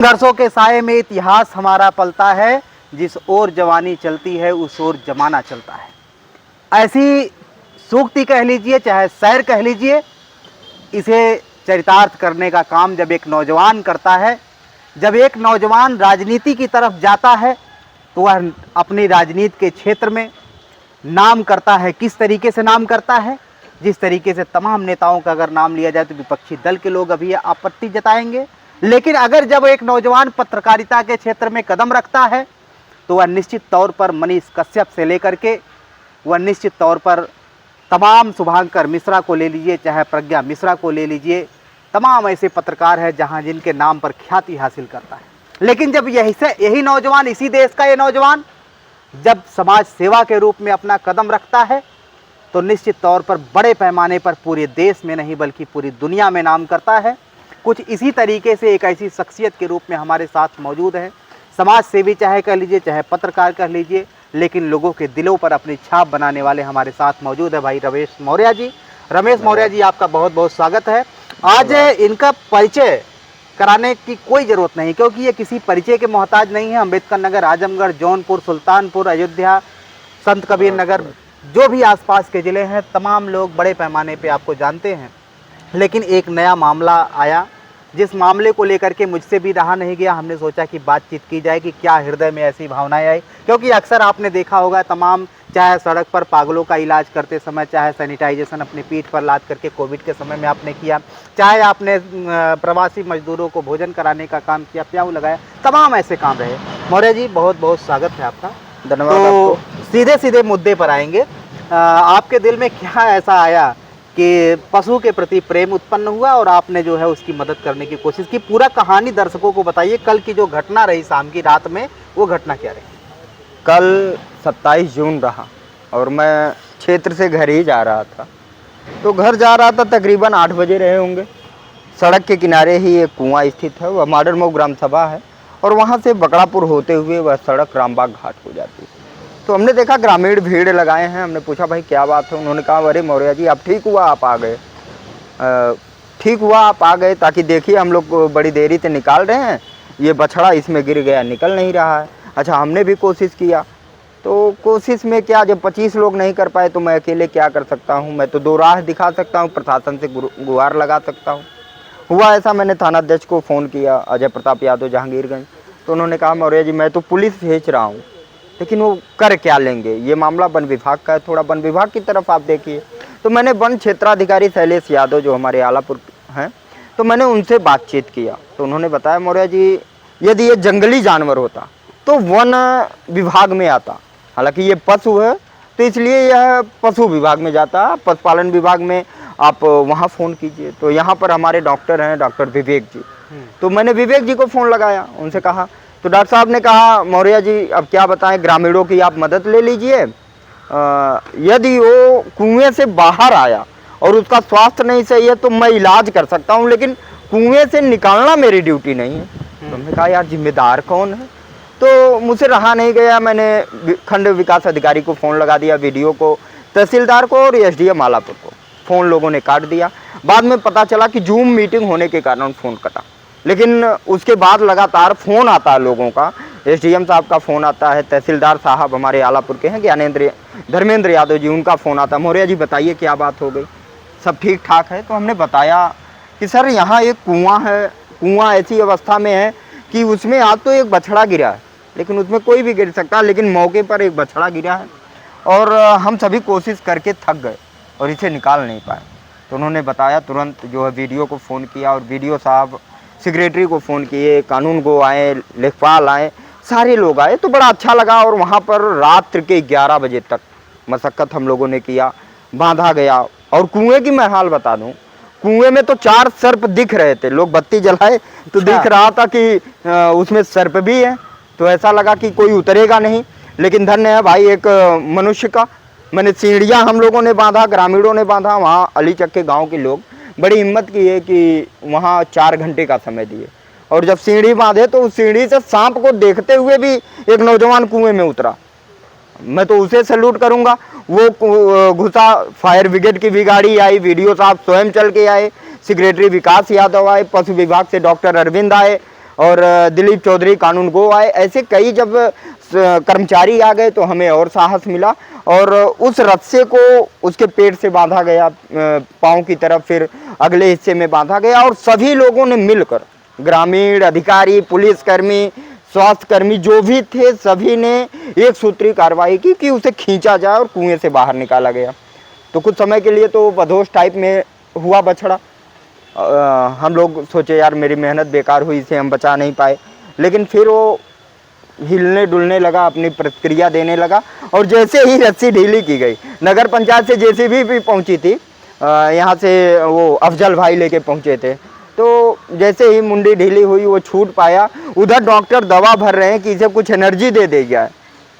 संघर्षों के साए में इतिहास हमारा पलता है, जिस ओर जवानी चलती है उस ओर जमाना चलता है। ऐसी सूक्ति कह लीजिए चाहे शायर कह लीजिए, इसे चरितार्थ करने का काम जब एक नौजवान करता है, जब एक नौजवान राजनीति की तरफ जाता है तो वह अपनी राजनीति के क्षेत्र में नाम करता है। किस तरीके से नाम करता है? जिस तरीके से तमाम नेताओं का अगर नाम लिया जाए तो विपक्षी दल के लोग अभी आपत्ति जताएंगे, लेकिन अगर जब एक नौजवान पत्रकारिता के क्षेत्र में कदम रखता है तो वह निश्चित तौर पर मनीष कश्यप से लेकर के वह निश्चित तौर पर तमाम शुभांकर मिश्रा को ले लीजिए, चाहे प्रज्ञा मिश्रा को ले लीजिए, तमाम ऐसे पत्रकार हैं जहां जिनके नाम पर ख्याति हासिल करता है। लेकिन जब यही नौजवान, इसी देश का ये नौजवान जब समाज सेवा के रूप में अपना कदम रखता है तो निश्चित तौर पर बड़े पैमाने पर पूरे देश में नहीं बल्कि पूरी दुनिया में नाम करता है। कुछ इसी तरीके से एक ऐसी शख्सियत के रूप में हमारे साथ मौजूद है, समाज सेवी चाहे कह लीजिए चाहे पत्रकार कह लीजिए, लेकिन लोगों के दिलों पर अपनी छाप बनाने वाले हमारे साथ मौजूद है भाई रमेश मौर्य जी। रमेश मौर्य जी, आपका बहुत बहुत स्वागत है। आज इनका परिचय कराने की कोई ज़रूरत नहीं, क्योंकि ये किसी परिचय के मोहताज नहीं है। अम्बेडकर नगर, आजमगढ़, जौनपुर, सुल्तानपुर, अयोध्या, संत कबीर नगर, जो भी आसपास के ज़िले हैं, तमाम लोग बड़े पैमाने पे आपको जानते हैं। लेकिन एक नया मामला आया, जिस मामले को लेकर के मुझसे भी रहा नहीं गया। हमने सोचा कि बातचीत की जाए कि क्या हृदय में ऐसी भावनाएं आई, क्योंकि अक्सर आपने देखा होगा तमाम, चाहे सड़क पर पागलों का इलाज करते समय, चाहे सैनिटाइजेशन अपनी पीठ पर लाद करके कोविड के समय में आपने किया, चाहे आपने प्रवासी मजदूरों को भोजन कराने का काम किया, प्याऊ लगाया, तमाम ऐसे काम रहे। मौर्य जी, बहुत बहुत स्वागत है आपका। धन्यवाद। तो सीधे सीधे मुद्दे पर आएंगे। आपके दिल में क्या ऐसा आया कि पशु के प्रति प्रेम उत्पन्न हुआ और आपने जो है उसकी मदद करने की कोशिश की? पूरा कहानी दर्शकों को बताइए। कल की जो घटना रही शाम की रात में, वो घटना क्या रही? कल 27 जून रहा और मैं क्षेत्र से घर ही जा रहा था। तो घर जा रहा था, तकरीबन 8 बजे रहे होंगे। सड़क के किनारे ही एक कुआं स्थित है, वह माडरमऊ ग्राम सभा है, और वहाँ से बकड़ापुर होते हुए वह सड़क रामबाग घाट को जाती है। तो हमने देखा ग्रामीण भीड़ लगाए हैं। हमने पूछा भाई क्या बात है? उन्होंने कहा अरे मौर्य जी, आप ठीक हुआ आप आ गए, ठीक हुआ आप आ गए, ताकि देखिए हम लोग बड़ी देरी से निकाल रहे हैं, ये बछड़ा इसमें गिर गया, निकल नहीं रहा है। अच्छा, हमने भी कोशिश किया, तो कोशिश में क्या, जब 25 लोग नहीं कर पाए तो मैं अकेले क्या कर सकता हूँ? मैं तो 2 राह दिखा सकता हूँ, प्रशासन से गुहार लगा सकता हूँ। हुआ ऐसा, मैंने थानाध्यक्ष को फ़ोन किया, अजय प्रताप यादव, जहांगीरगंज। तो उन्होंने कहा मौर्य जी, मैं तो पुलिस भेज रहा हूँ, लेकिन वो कर क्या लेंगे, ये मामला वन विभाग का है, थोड़ा वन विभाग की तरफ आप देखिए। तो मैंने वन क्षेत्राधिकारी शैलेश यादव जो हमारे आलापुर हैं, तो मैंने उनसे बातचीत किया। तो उन्होंने बताया मौर्य जी, यदि ये जंगली जानवर होता तो वन विभाग में आता, हालांकि ये पशु है तो इसलिए यह पशु विभाग में जाता, पशुपालन विभाग में आप वहाँ फ़ोन कीजिए। तो यहाँ पर हमारे डॉक्टर हैं, डॉक्टर विवेक जी। तो मैंने विवेक जी को फ़ोन लगाया, उनसे कहा, तो डॉक्टर साहब ने कहा मौर्य जी अब क्या बताएं, ग्रामीणों की आप मदद ले लीजिए। यदि वो कुएं से बाहर आया और उसका स्वास्थ्य नहीं सही है तो मैं इलाज कर सकता हूं, लेकिन कुएं से निकालना मेरी ड्यूटी नहीं है। तो हमने कहा यार जिम्मेदार कौन है? तो मुझसे रहा नहीं गया, मैंने खंड विकास अधिकारी को फ़ोन लगा दिया, वीडियो को, तहसीलदार को और एसडीएम आलापुर को। फ़ोन लोगों ने काट दिया। बाद में पता चला कि जूम मीटिंग होने के कारण फ़ोन कटा, लेकिन उसके बाद लगातार फ़ोन आता है लोगों का। एसडीएम साहब का फ़ोन आता है, तहसीलदार साहब हमारे आलापुर के हैं धर्मेंद्र यादव जी, उनका फ़ोन आता है, मौर्य जी बताइए क्या बात हो गई, सब ठीक ठाक है? तो हमने बताया कि सर यहाँ एक कुआं है, कुआं ऐसी अवस्था में है कि उसमें आज तो एक बछड़ा गिरा है, लेकिन उसमें कोई भी गिर सकता है, लेकिन मौके पर एक बछड़ा गिरा है और हम सभी कोशिश करके थक गए और इसे निकाल नहीं पाए। तो उन्होंने बताया, तुरंत जो है वीडियो को फ़ोन किया और वीडियो साहब सेक्रेटरी को फ़ोन किए, कानून को आए, लेखपाल आए, सारे लोग आए। तो बड़ा अच्छा लगा और वहाँ पर रात्र के 11 बजे तक मशक्क़त हम लोगों ने किया, बांधा गया। और कुएं की मैं हाल बता दूं, कुएं में तो 4 सर्प दिख रहे थे, लोग बत्ती जलाए तो दिख रहा था कि उसमें सर्प भी है। तो ऐसा लगा कि कोई उतरेगा नहीं, लेकिन धन्य है भाई एक मनुष्य का। मैंने सीढ़ियाँ हम लोगों ने बांधा, ग्रामीणों ने बांधा, वहाँ अलीचक के गाँव के लोग बड़ी हिम्मत की है कि वहाँ 4 घंटे का समय दिए, और जब सीढ़ी बांधे तो उस सीढ़ी से सांप को देखते हुए भी एक नौजवान कुएं में उतरा। मैं तो उसे सैल्यूट करूंगा। वो घुसा, फायर ब्रिगेड की भी गाड़ी आई, वीडियो साहब स्वयं चल के आए, सेक्रेटरी विकास यादव आए, पशु विभाग से डॉक्टर अरविंद आए और दिलीप चौधरी कानून गो आए, ऐसे कई जब कर्मचारी आ गए तो हमें और साहस मिला और उस रस्से को उसके पेट से बांधा गया, पाँव की तरफ, फिर अगले हिस्से में बांधा गया और सभी लोगों ने मिलकर, ग्रामीण, अधिकारी, पुलिसकर्मी, स्वास्थ्य कर्मी जो भी थे, सभी ने एक सूत्री कार्रवाई की कि उसे खींचा जाए और कुएं से बाहर निकाला गया। तो कुछ समय के लिए तो बदहोश टाइप में हुआ बछड़ा। हम लोग सोचे यार मेरी मेहनत बेकार हुई, इसे हम बचा नहीं पाए, लेकिन फिर वो हिलने डुलने लगा, अपनी प्रतिक्रिया देने लगा और जैसे ही रस्सी ढीली की गई, नगर पंचायत से जेसीबी भी पहुंची थी, यहाँ से वो अफजल भाई लेके पहुंचे थे, तो जैसे ही मुंडी ढीली हुई वो छूट पाया। उधर डॉक्टर दवा भर रहे हैं कि इसे कुछ एनर्जी दे देगा,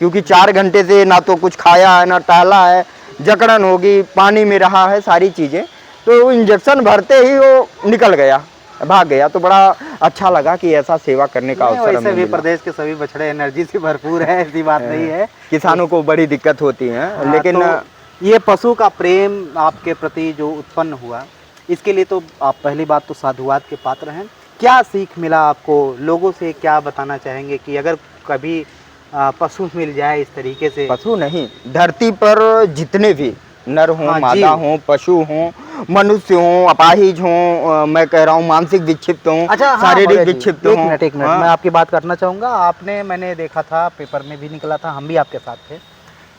क्योंकि 4 घंटे से ना तो कुछ खाया है ना टहला है, जकड़न होगी, पानी में रहा है, सारी चीज़ें। तो इंजेक्शन भरते ही वो निकल गया, भाग गया। तो बड़ा अच्छा लगा कि ऐसा सेवा करने का अवसर हमें भी मिला। प्रदेश के सभी बछड़े एनर्जी से भरपूर है, ऐसी बात नहीं है। किसानों को बड़ी दिक्कत होती है, लेकिन तो ये पशु का प्रेम आपके प्रति जो उत्पन्न हुआ, इसके लिए तो आप पहली बात तो साधुवाद के पात्र हैं। क्या सीख मिला आपको? लोगों से क्या बताना चाहेंगे कि अगर कभी पशु मिल जाए इस तरीके से? पशु नहीं, धरती पर जितने भी नर हों, हाँ, मादा हों, पशु हों, मनुष्य हों, अपाहिज हों, मैं कह रहा हूँ मानसिक विक्षिप्त हों, अच्छा, शारीरिक विक्षिप्त हों। एक मिनट, मैं आपकी बात काटना चाहूँगा। मैंने देखा था, पेपर में भी निकला था, हम भी आपके साथ थे।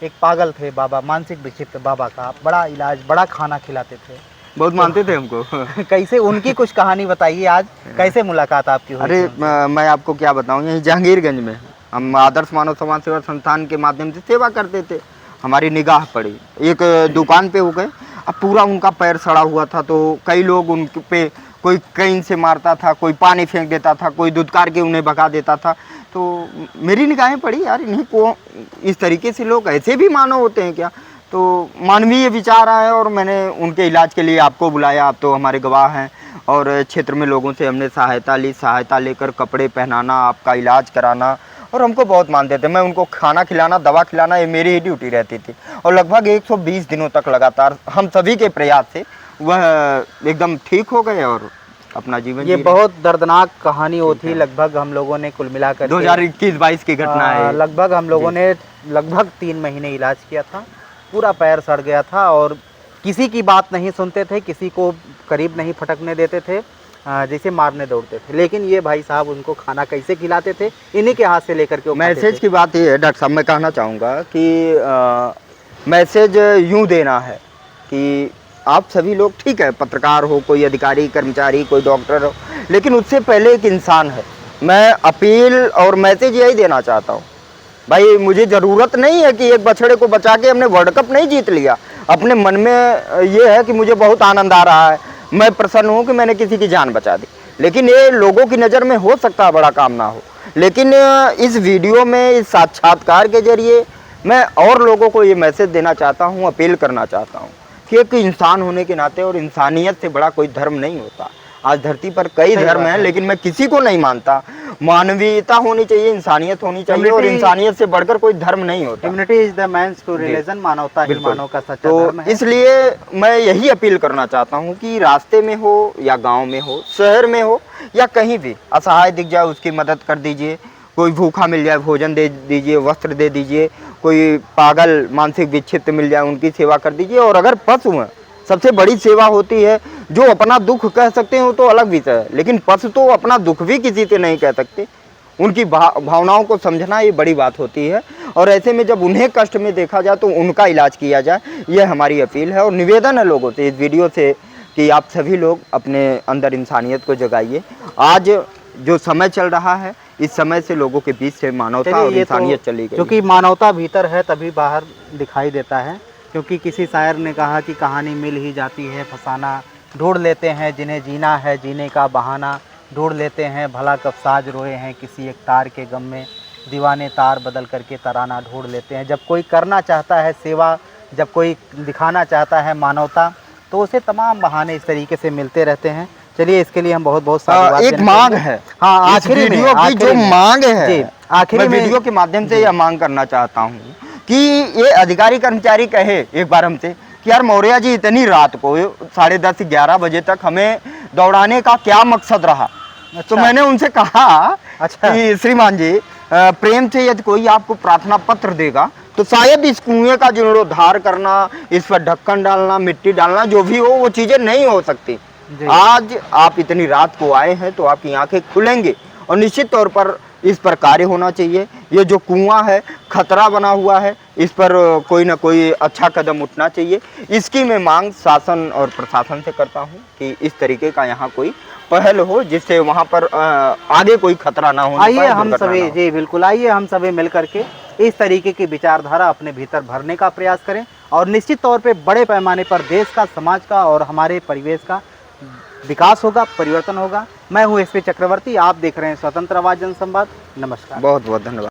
एक पागल थे बाबा, मानसिक विक्षिप्त बाबा का बड़ा इलाज, बड़ा खाना खिलाते थे, बहुत मानते थे हमको। कैसे उनकी कुछ कहानी बताइए, आज कैसे मुलाकात आपकी हुई? अरे मैं आपको क्या बताऊँ, यहीं जहांगीरगंज में हम आदर्श मानव समाज सेवा संस्थान के माध्यम से सेवा करते थे। हमारी निगाह पड़ी, एक दुकान पे हो गए, अब पूरा उनका पैर सड़ा हुआ था, तो कई लोग उन पे, कोई कैन से मारता था, कोई पानी फेंक देता था, कोई धुतकार के उन्हें भगा देता था। तो मेरी निगाहें पड़ी, यार इन्हीं को, इस तरीके से लोग ऐसे भी मानव होते हैं क्या? तो मानवीय विचार आया और मैंने उनके इलाज के लिए आपको बुलाया, आप तो हमारे गवाह हैं। और क्षेत्र में लोगों से हमने सहायता ली, सहायता लेकर कपड़े पहनाना, आपका इलाज कराना, और हमको बहुत मानते थे। मैं उनको खाना खिलाना, दवा खिलाना, ये मेरी ही ड्यूटी रहती थी। और लगभग 120 दिनों तक लगातार हम सभी के प्रयास से वह एकदम ठीक हो गए और अपना जीवन ये बहुत दर्दनाक कहानी होती, लगभग हम लोगों ने कुल मिलाकर 2021-22 की घटना है। लगभग हम लोगों ने लगभग 3 महीने इलाज किया था, पूरा पैर सड़ गया था और किसी की बात नहीं सुनते थे, किसी को करीब नहीं फटकने देते थे, जैसे मारने दौड़ते थे। लेकिन ये भाई साहब उनको खाना कैसे खिलाते थे, इन्हीं के हाथ से लेकर के। मैसेज की बात ये है डॉक्टर साहब, मैं कहना चाहूँगा कि मैसेज यूँ देना है कि आप सभी लोग, ठीक है, पत्रकार हो, कोई अधिकारी, कर्मचारी, कोई डॉक्टर हो, लेकिन उससे पहले एक इंसान है। मैं अपील और मैसेज यही देना चाहता हूँ, भाई मुझे ज़रूरत नहीं है कि एक बछड़े को बचा के हमने वर्ल्ड कप नहीं जीत लिया। अपने मन में ये है कि मुझे बहुत आनंद आ रहा है, मैं प्रसन्न हूँ कि मैंने किसी की जान बचा दी। लेकिन ये लोगों की नज़र में हो सकता है बड़ा काम ना हो, लेकिन इस वीडियो में, इस साक्षात्कार के जरिए मैं और लोगों को ये मैसेज देना चाहता हूँ, अपील करना चाहता हूँ कि एक इंसान होने के नाते, और इंसानियत से बड़ा कोई धर्म नहीं होता। आज धरती पर कई धर्म हैं, लेकिन मैं किसी को नहीं मानता। मानवीयता होनी चाहिए, इंसानियत होनी चाहिए, और इंसानियत से बढ़कर कोई धर्म नहीं होता। Humanity is the means to religion, मानवता ही मानव का सच्चा धर्म है। तो इसलिए मैं यही अपील करना चाहता हूँ कि रास्ते में हो या गांव में हो, शहर में हो या कहीं भी, असहाय दिख जाए उसकी मदद कर दीजिए, कोई भूखा मिल जाए भोजन दे दीजिए, वस्त्र दे दीजिए, कोई पागल मानसिक विक्षिप्त मिल जाए उनकी सेवा कर दीजिए। और अगर पशु हैं, सबसे बड़ी सेवा होती है, जो अपना दुख कह सकते हैं वो तो अलग विषय है, लेकिन पशु तो अपना दुख भी किसी से नहीं कह सकते। उनकी भावनाओं को समझना ये बड़ी बात होती है, और ऐसे में जब उन्हें कष्ट में देखा जाए तो उनका इलाज किया जाए, यह हमारी अपील है और निवेदन है लोगों से इस वीडियो से कि आप सभी लोग अपने अंदर इंसानियत को जगाइए। आज जो समय चल रहा है, इस समय से लोगों के बीच से मानवता और इंसानियत चली गई, क्योंकि मानवता भीतर है तभी बाहर दिखाई देता है। क्योंकि किसी शायर ने कहा कि कहानी मिल ही जाती है फसाना, ढूंढ लेते हैं जिन्हें जीना है जीने का बहाना, ढूंढ लेते हैं भला कब साज रोए हैं किसी एक तार के गम में, दीवाने तार बदल करके तराना ढूंढ लेते हैं। जब कोई करना चाहता है सेवा, जब कोई दिखाना चाहता है मानवता, तो उसे तमाम बहाने इस तरीके से मिलते रहते हैं। चलिए, इसके लिए हम बहुत बहुत साधुवाद एक मांग है। हाँ, आखिरी वीडियो की जो मांग है, आखिरी में वीडियो के माध्यम से यह मांग करना चाहता हूँ कि ये अधिकारी कर्मचारी कहे एक बार हमसे कि यार मौर्या जी, इतनी रात को 10:30 11 बजे तक हमें दौड़ाने का क्या मकसद रहा? तो मैंने उनसे कहा अच्छा। कि श्रीमान जी प्रेम से यदि कोई आपको प्रार्थना पत्र देगा तो शायद इस कुएं का जीर्णोद्धार करना, इस पर ढक्कन डालना, मिट्टी डालना, जो भी हो वो चीजें नहीं हो सकती। जी। आज आप इतनी रात को आए हैं तो आपकी आंखें खुलेंगे और निश्चित तौर पर इस पर कार्य होना चाहिए। ये जो कुआं है खतरा बना हुआ है, इस पर कोई ना कोई अच्छा कदम उठना चाहिए। इसकी मैं मांग शासन और प्रशासन से करता हूँ कि इस तरीके का यहाँ कोई पहल हो जिससे वहाँ पर आगे कोई खतरा ना हो। आइए हम सभी, जी बिल्कुल, आइए हम सभी मिल करके इस तरीके की विचारधारा अपने भीतर भरने का प्रयास करें और निश्चित तौर पे बड़े पैमाने पर देश का, समाज का और हमारे परिवेश का विकास होगा, परिवर्तन होगा। मैं हूँ एसपी चक्रवर्ती, आप देख रहे हैं स्वतंत्र आवाज जनसंवाद। नमस्कार। बहुत बहुत धन्यवाद।